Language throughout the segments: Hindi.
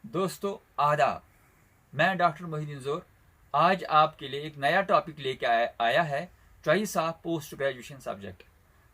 दोस्तों आदाब। मैं डॉक्टर मोहिद्दीन ज़ोर आज आपके लिए एक नया टॉपिक लेके आया है, choice of post graduation subject.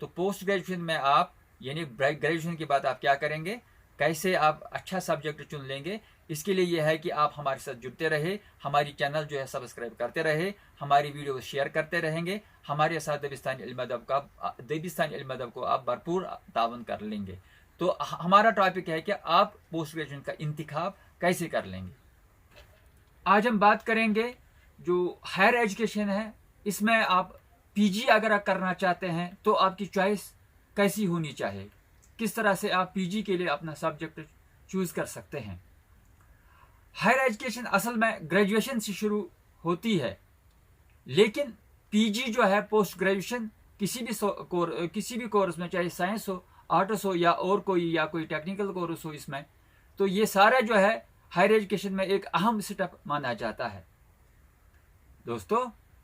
तो पोस्ट ग्रेजुएशन में आप यानी ग्रेजुएशन के बाद आप क्या करेंगे, कैसे आप अच्छा सब्जेक्ट चुन लेंगे। इसके लिए यह है कि आप हमारे साथ जुड़ते रहे, हमारी चैनल जो है सब्सक्राइब करते रहे, हमारी वीडियो शेयर करते रहेंगे। हमारे साथ दबिस्तानी इल्म अदब को आप भरपूर तावन कर लेंगे। तो हमारा टॉपिक है कि आप पोस्ट ग्रेजुएशन का इंतखाब कैसे कर लेंगे। आज हम बात करेंगे जो हायर एजुकेशन है, इसमें आप पीजी अगर आप करना चाहते हैं तो आपकी चॉइस कैसी होनी चाहिए, किस तरह से आप पीजी के लिए अपना सब्जेक्ट चूज कर सकते हैं। हायर एजुकेशन असल में ग्रेजुएशन से शुरू होती है, लेकिन पीजी जो है पोस्ट ग्रेजुएशन किसी भी कोर्स में, चाहे साइंस हो, आर्ट्स हो या और कोई टेक्निकल कोर्स हो, इसमें तो ये सारा जो है हायर एजुकेशन में एक अहम स्टेप माना जाता है। दोस्तों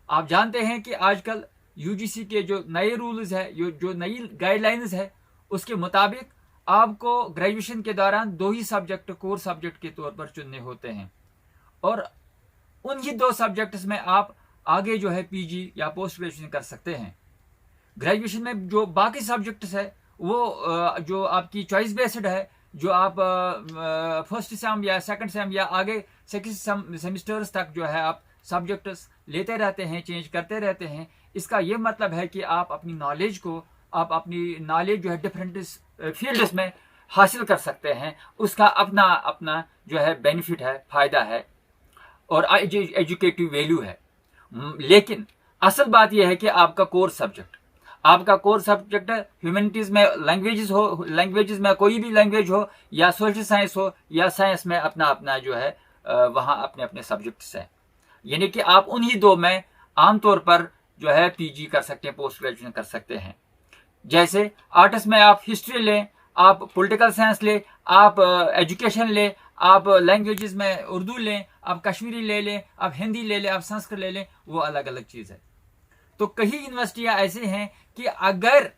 आप जानते हैं कि आजकल यूजीसी के जो नए रूल्स है, जो नई गाइडलाइंस है, उसके मुताबिक आपको ग्रेजुएशन के दौरान दो ही सब्जेक्ट कोर सब्जेक्ट के तौर पर चुनने होते हैं, और उन्हीं दो सब्जेक्ट्स में आप आगे जो है पीजी या पोस्ट ग्रेजुएशन कर सकते हैं। ग्रेजुएशन में जो बाकी सब्जेक्ट्स है वो जो आपकी चॉइस बेस्ड है, जो आप फर्स्ट सेम या सेकंड सेम या आगे सेकंड सेमिस्टर्स तक जो है आप सब्जेक्ट्स लेते रहते हैं, चेंज करते रहते हैं। इसका ये मतलब है कि आप अपनी नॉलेज जो है डिफरेंट फील्ड्स में हासिल कर सकते हैं। उसका अपना अपना जो है बेनिफिट है, फायदा है और एजुकेटिव वैल्यू है। लेकिन असल बात यह है कि आपका कोर सब्जेक्ट ह्यूमैनिटीज में लैंग्वेजेस में कोई भी लैंग्वेज हो, या सोशल साइंस हो, या साइंस में अपना अपना जो है वहाँ अपने अपने सब्जेक्ट्स हैं। यानी कि आप उन्हीं दो में आमतौर पर जो है पीजी कर सकते हैं, पोस्ट ग्रेजुएशन कर सकते हैं। जैसे आर्ट्स में आप हिस्ट्री लें, आप पॉलिटिकल साइंस लें, आप एजुकेशन लें, आप लैंग्वेजेस में उर्दू लें, आप कश्मीरी ले लें, आप हिंदी ले लें, आप संस्कृत ले लें, वो अलग अलग चीज़ है। तो कई यूनिवर्सिटियां ऐसे हैं कि अगर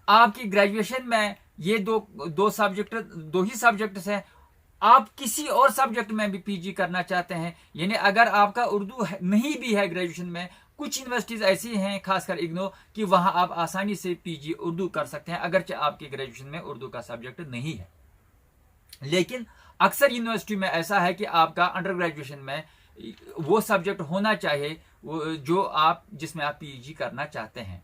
आपकी ग्रेजुएशन में ये दो ही सब्जेक्ट्स हैं, आप किसी और सब्जेक्ट में भी पीजी करना चाहते हैं, यानी अगर आपका उर्दू नहीं भी है ग्रेजुएशन में, कुछ यूनिवर्सिटीज ऐसी हैं खासकर इग्नो कि वहां आप आसानी से पीजी उर्दू कर सकते हैं, अगरचे आपकी ग्रेजुएशन में उर्दू का सब्जेक्ट नहीं है। लेकिन अक्सर यूनिवर्सिटी में ऐसा है कि आपका अंडर ग्रेजुएशन में वो सब्जेक्ट होना चाहिए जिसमें आप पीजी करना चाहते हैं।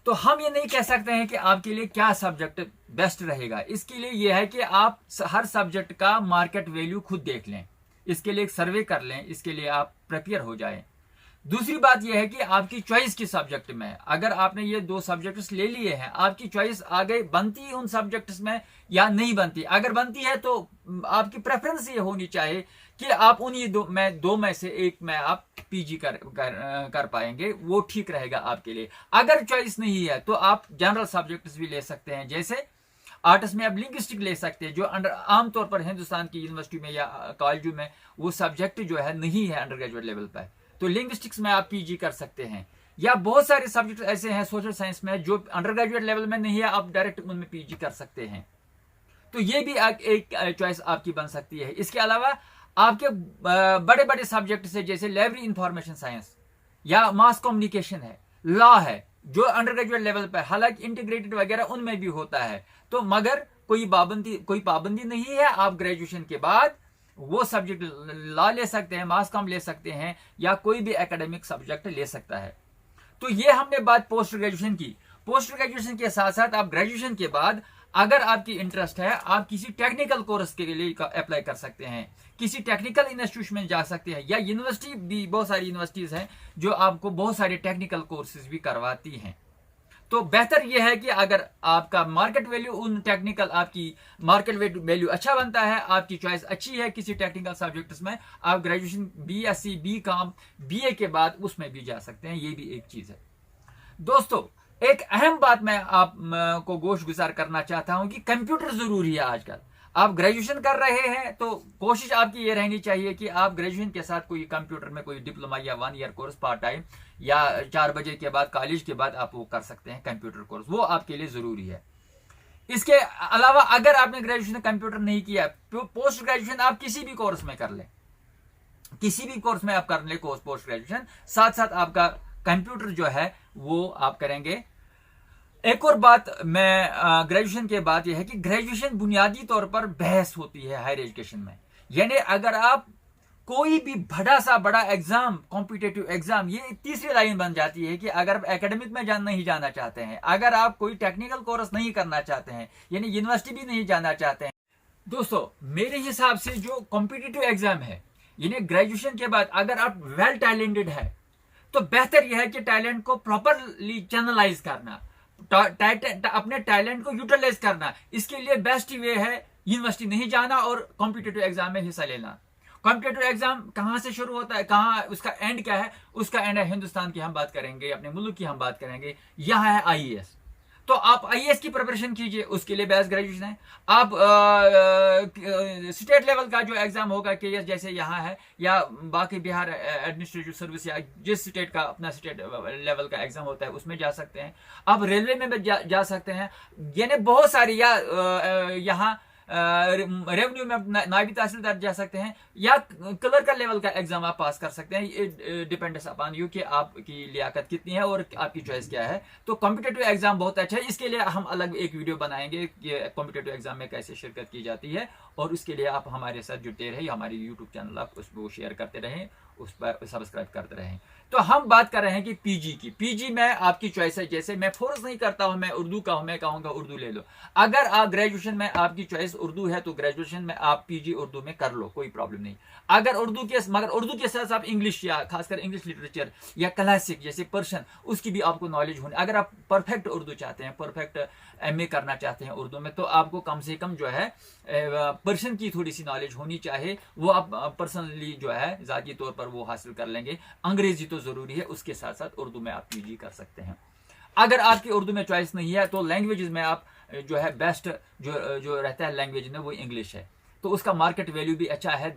तो हम ये नहीं कह सकते हैं कि आपके लिए क्या सब्जेक्ट बेस्ट रहेगा। इसके लिए यह है कि आप हर सब्जेक्ट का मार्केट वैल्यू खुद देख लें, इसके लिए एक सर्वे कर लें, इसके लिए आप प्रिपेयर हो जाएं। दूसरी बात यह है कि आपकी चॉइस किस सब्जेक्ट में है। अगर आपने ये दो सब्जेक्ट्स ले लिए हैं, आपकी चॉइस आगे बनती है उन सब्जेक्ट्स में या नहीं बनती। अगर बनती है तो आपकी प्रेफरेंस ये होनी चाहिए कि आप उन्हीं दो में से एक में आप पीजी कर पाएंगे, वो ठीक रहेगा आपके लिए। अगर चॉइस नहीं है तो आप जनरल सब्जेक्ट्स भी ले सकते हैं। जैसे आर्ट्स में आप लिंग्विस्टिक ले सकते हैं, जो आमतौर पर हिंदुस्तान की यूनिवर्सिटी में या कॉलेजों में वो सब्जेक्ट जो है नहीं है अंडर ग्रेजुएट लेवल पर, तो लिंग्विस्टिक्स में आप पीजी कर सकते हैं। या बहुत सारे सब्जेक्ट ऐसे हैं सोशल साइंस में जो अंडर ग्रेजुएट लेवल में नहीं है, आप डायरेक्ट उनमें पीजी कर सकते हैं। तो ये भी एक चॉइस आपकी बन सकती है। इसके अलावा आपके बड़े बड़े सब्जेक्ट से, जैसे लाइब्रेरी इंफॉर्मेशन साइंस या मास कम्युनिकेशन है, लॉ है, जो अंडर ग्रेजुएट लेवल पर, हालांकि इंटीग्रेटेड वगैरह उनमें भी होता है, तो मगर कोई पाबंदी नहीं है। आप ग्रेजुएशन के बाद वो सब्जेक्ट लॉ ले सकते हैं, मास कॉम ले सकते हैं, या कोई भी एकेडमिक सब्जेक्ट ले सकता है। तो ये हमने बात पोस्ट ग्रेजुएशन की। पोस्ट ग्रेजुएशन के साथ साथ आप ग्रेजुएशन के बाद अगर आपकी इंटरेस्ट है, आप किसी टेक्निकल कोर्स के लिए अप्लाई कर सकते हैं, किसी टेक्निकल इंस्टीट्यूशन में जा सकते हैं, या यूनिवर्सिटी भी, बहुत सारी यूनिवर्सिटीज हैं जो आपको बहुत सारे टेक्निकल कोर्सेज भी करवाती हैं। तो बेहतर यह है कि अगर आपका मार्केट वैल्यू आपकी मार्केट वैल्यू अच्छा बनता है, आपकी चॉइस अच्छी है किसी टेक्निकल सब्जेक्ट्स में, आप ग्रेजुएशन बीएससी, बीकॉम, बीए के बाद उसमें भी जा सकते हैं। ये भी एक चीज है। दोस्तों एक अहम बात मैं आपको गोश गुजार करना चाहता हूं कि कंप्यूटर जरूरी है आजकल। आप ग्रेजुएशन कर रहे हैं तो कोशिश आपकी ये रहनी चाहिए कि आप ग्रेजुएशन के साथ कोई कंप्यूटर में कोई डिप्लोमा या 1 ईयर कोर्स पार्ट टाइम या 4 बजे के बाद कॉलेज के बाद आप वो कर सकते हैं कंप्यूटर कोर्स, वो आपके लिए जरूरी है। इसके अलावा अगर आपने ग्रेजुएशन कंप्यूटर नहीं किया, पोस्ट ग्रेजुएशन आप किसी भी कोर्स में कर ले, किसी भी कोर्स में आप कर ले कोर्स पोस्ट ग्रेजुएशन, साथ साथ आपका कंप्यूटर जो है वो आप करेंगे। एक और बात मैं ग्रेजुएशन के बाद यह है कि ग्रेजुएशन बुनियादी तौर पर बहस होती है हायर एजुकेशन में। यानी अगर आप कोई भी बड़ा एग्जाम, कॉम्पिटिटिव एग्जाम, ये तीसरी लाइन बन जाती है कि अगर आप एकेडमिक में नहीं जाना चाहते हैं, अगर आप कोई टेक्निकल कोर्स नहीं करना चाहते हैं, यानी यूनिवर्सिटी भी नहीं जाना चाहते हैं, दोस्तों मेरे हिसाब से जो कॉम्पिटिटिव एग्जाम है, यानी ग्रेजुएशन के बाद अगर आप वेल टैलेंटेड है तो बेहतर यह है कि टैलेंट को प्रॉपरली चैनलाइज करना, अपने टैलेंट को यूटिलाइज करना। इसके लिए बेस्ट वे है यूनिवर्सिटी नहीं जाना और कॉम्पिटिटिव एग्जाम में हिस्सा लेना। कॉम्पिटिटिव एग्जाम कहां से शुरू होता है, कहां उसका एंड क्या है? उसका एंड है हिंदुस्तान की हम बात करेंगे, अपने मुल्क की हम बात करेंगे, यहां है आईएएस। तो आप आईएएस की प्रिपरेशन कीजिए, उसके लिए बेस्ट ग्रेजुएशन है। आप स्टेट लेवल का जो एग्जाम होगा केएस जैसे यहाँ है, या बाकी बिहार एडमिनिस्ट्रेटिव सर्विस या जिस स्टेट का अपना स्टेट लेवल का एग्जाम होता है उसमें जा सकते हैं। आप रेलवे में भी जा सकते हैं, यानी बहुत सारी, या यहाँ रेवेन्यू में नायबी तहसीलदार जा सकते हैं, या क्लर्कल लेवल का एग्जाम आप पास कर सकते हैं। ये डिपेंड्स अपॉन यू कि आपकी लियाकत कितनी है और आपकी चॉइस क्या है। तो कॉम्पिटिटिव एग्जाम बहुत अच्छा है, इसके लिए हम अलग एक वीडियो बनाएंगे कि कॉम्पिटिटिव एग्जाम में कैसे शिरकत की जाती है, और उसके लिए आप हमारे साथ जुड़ते रहे, हमारे यूट्यूब चैनल आप उसको शेयर करते रहें, उस पर सब्सक्राइब करते रहें। तो हम बात कर रहे हैं कि पीजी की। पीजी में आपकी चॉइस है, जैसे मैं फोर्स नहीं करता हूं, मैं उर्दू का हूं, मैं कहूंगा उर्दू ले लो। अगर आप ग्रेजुएशन में आपकी चॉइस उर्दू है तो ग्रेजुएशन में आप पीजी उर्दू में कर लो, कोई प्रॉब्लम नहीं। अगर मगर उर्दू के साथ आप इंग्लिश, या खासकर इंग्लिश लिटरेचर या क्लासिक जैसे पर्शियन, उसकी भी आपको नॉलेज होनी। अगर आप परफेक्ट उर्दू चाहते हैं, परफेक्ट एमए करना चाहते हैं उर्दू में, तो आपको कम से कम जो है पर्शियन की थोड़ी सी नॉलेज होनी चाहिए। वो आप पर्सनली जो है जाती तौर पर वो हासिल कर लेंगे। अंग्रेजी तो जरूरी है, उसके साथ साथ उर्दू में आप पीजी कर सकते हैं। अगर आपकी उर्दू में चॉइस नहीं है तो लैंग्वेजेस में आप जो है बेस्ट जो रहता है लैंग्वेज में वो इंग्लिश है, तो उसका मार्केट वैल्यू भी अच्छा है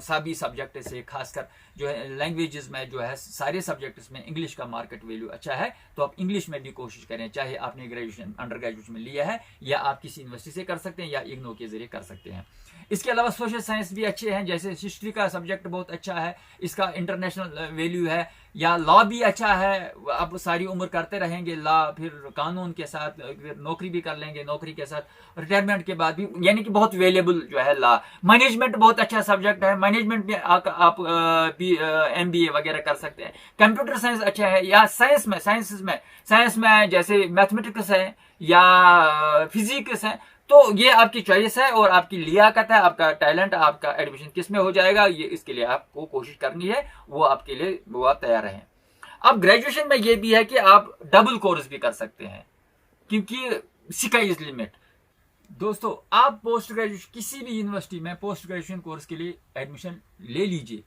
सभी सब्जेक्ट से। खासकर जो है लैंग्वेजेस में जो है सारे सब्जेक्ट्स में इंग्लिश का मार्केट वैल्यू अच्छा है। तो आप इंग्लिश में भी कोशिश करें, चाहे आपने ग्रेजुएशन अंडर ग्रेजुएशन में लिया है, या आप किसी यूनिवर्सिटी से कर सकते हैं, या इग्नो के जरिए कर सकते हैं। इसके अलावा सोशल साइंस भी अच्छे हैं, जैसे हिस्ट्री का सब्जेक्ट बहुत अच्छा है, इसका इंटरनेशनल वैल्यू है। या लॉ भी अच्छा है, आप सारी उम्र करते रहेंगे लॉ, फिर कानून के साथ फिर नौकरी भी कर लेंगे, नौकरी के साथ रिटायरमेंट के बाद भी, यानी कि बहुत वैल्यूएबल जो है लॉ। मैनेजमेंट बहुत अच्छा सब्जेक्ट है, मैनेजमेंट में आप एमबीए वगैरह कर सकते हैं। कंप्यूटर साइंस अच्छा है, या साइंस में जैसे मैथमेटिक्स है या फिजिक्स है, तो ये आपकी चॉइस है और आपकी लियाकत है, आपका टैलेंट, आपका एडमिशन किस में हो जाएगा, ये इसके लिए आपको कोशिश करनी है, वो आपके लिए वो आप तैयार रहें। अब ग्रेजुएशन में ये भी है कि आप डबल कोर्स भी कर सकते हैं, क्योंकि स्काई इज लिमिट। दोस्तों आप पोस्ट ग्रेजुएशन किसी भी यूनिवर्सिटी में पोस्ट ग्रेजुएशन कोर्स के लिए एडमिशन ले लीजिए।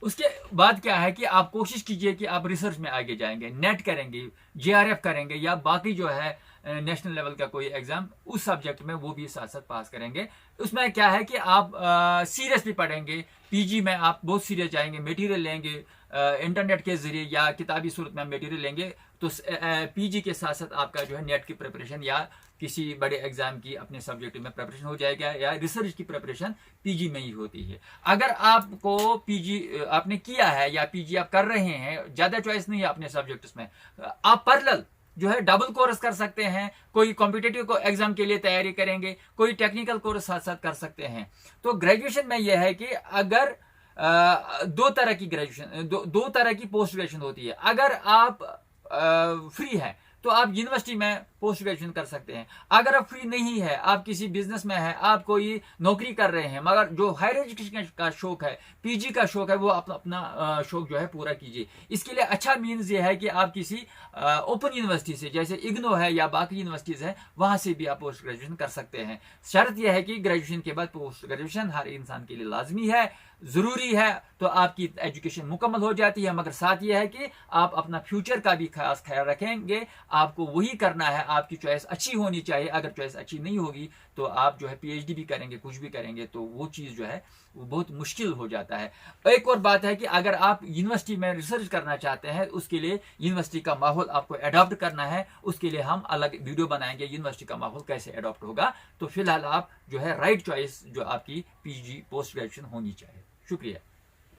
उसके बाद क्या है कि आप कोशिश कीजिए कि आप रिसर्च में आगे जाएंगे, नेट करेंगे, जेआरएफ करेंगे, या बाकी जो है नेशनल लेवल का कोई एग्जाम उस सब्जेक्ट में वो भी साथ साथ पास करेंगे। उसमें क्या है कि आप सीरियसली पढ़ेंगे, पीजी में आप बहुत सीरियस जाएंगे, मटेरियल लेंगे इंटरनेट के जरिए या किताबी सूरत में मटेरियल लेंगे, तो पीजी के साथ साथ आपका जो है नेट की प्रिपरेशन या किसी बड़े एग्जाम की अपने सब्जेक्ट में प्रिपरेशन हो जाएगा, या रिसर्च की प्रिपरेशन पीजी में ही होती है। अगर आपको पीजी आपने किया है या पीजी आप कर रहे हैं, ज्यादा चॉइस नहीं है अपने सब्जेक्ट्स में, आप पैरेलल जो है डबल कोर्स कर सकते हैं। कोई कॉम्पिटिटिव को एग्जाम के लिए तैयारी करेंगे, कोई टेक्निकल कोर्स साथ साथ कर सकते हैं। तो ग्रेजुएशन में यह है कि अगर दो तरह की ग्रेजुएशन, दो तरह की पोस्ट ग्रेजुएशन होती है। अगर आप फ्री है तो आप यूनिवर्सिटी में पोस्ट ग्रेजुएशन कर सकते हैं। अगर आप फ्री नहीं है, आप किसी बिजनेस में है, आप कोई नौकरी कर रहे हैं, मगर जो हायर एजुकेशन का शौक है, पीजी का शौक है, वो अपना शौक जो है पूरा कीजिए। इसके लिए अच्छा मीन्स ये है कि आप किसी ओपन यूनिवर्सिटी से, जैसे इग्नो है या बाकी यूनिवर्सिटीज है, वहां से भी आप पोस्ट ग्रेजुएशन कर सकते हैं। शर्त यह है कि ग्रेजुएशन के बाद पोस्ट ग्रेजुएशन हर इंसान के लिए लाजमी है, जरूरी है, तो आपकी एजुकेशन मुकम्मल हो जाती है। मगर साथ यह है कि आप अपना फ्यूचर का भी खास ख्याल रखेंगे, आपको वही करना है, आपकी चॉइस अच्छी होनी चाहिए। अगर चॉइस अच्छी नहीं होगी तो आप जो है पीएचडी भी करेंगे, कुछ भी करेंगे, तो वो चीज़ जो है वो बहुत मुश्किल हो जाता है। एक और बात है कि अगर आप यूनिवर्सिटी में रिसर्च करना चाहते हैं, उसके लिए यूनिवर्सिटी का माहौल आपको अडॉप्ट करना है। उसके लिए हम अलग वीडियो बनाएंगे, यूनिवर्सिटी का माहौल कैसे अडॉप्ट होगा। तो फिलहाल आप जो है राइट चॉइस जो आपकी पीजी पोस्ट ग्रेजुएशन होनी चाहिए। शुक्रिया।